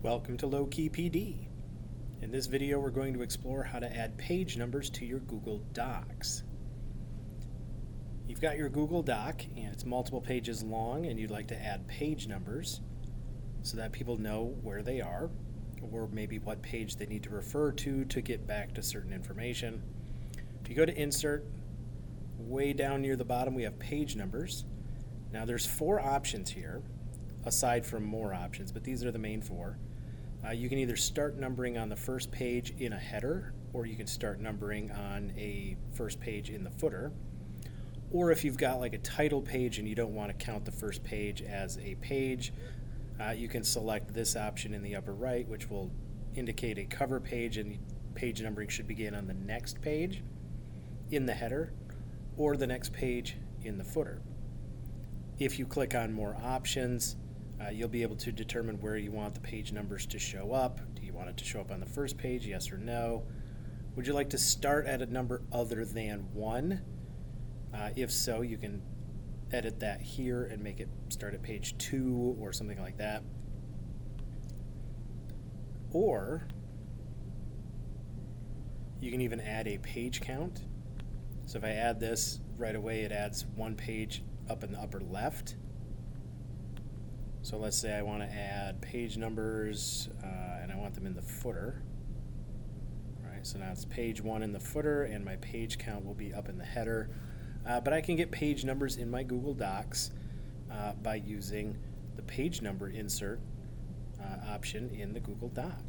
Welcome to Low-Key PD. In this video, we're going to explore how to add page numbers to your Google Docs. You've got your Google Doc, and it's multiple pages long, and you'd like to add page numbers so that people know where they are, or maybe what page they need to refer to get back to certain information. If you go to Insert, way down near the bottom, we have page numbers. Now, there's 4 options here, aside from more options, but these are the main 4. You can either start numbering on the first page in a header, or you can start numbering on a first page in the footer. Or if you've got like a title page and you don't want to count the first page as a page, you can select this option in the upper right, which will indicate a cover page, and page numbering should begin on the next page in the header or the next page in the footer. If you click on more options, you'll be able to determine where you want the page numbers to show up. Do you want it to show up on the first page, yes or no? Would you like to start at a number other than 1? If so, you can edit that here and make it start at page 2 or something like that. Or you can even add a page count. So if I add this right away, it adds 1 page up in the upper left. So let's say I want to add page numbers and I want them in the footer. All right, so now it's page 1 in the footer, and my page count will be up in the header. But I can get page numbers in my Google Docs by using the page number insert option in the Google Doc.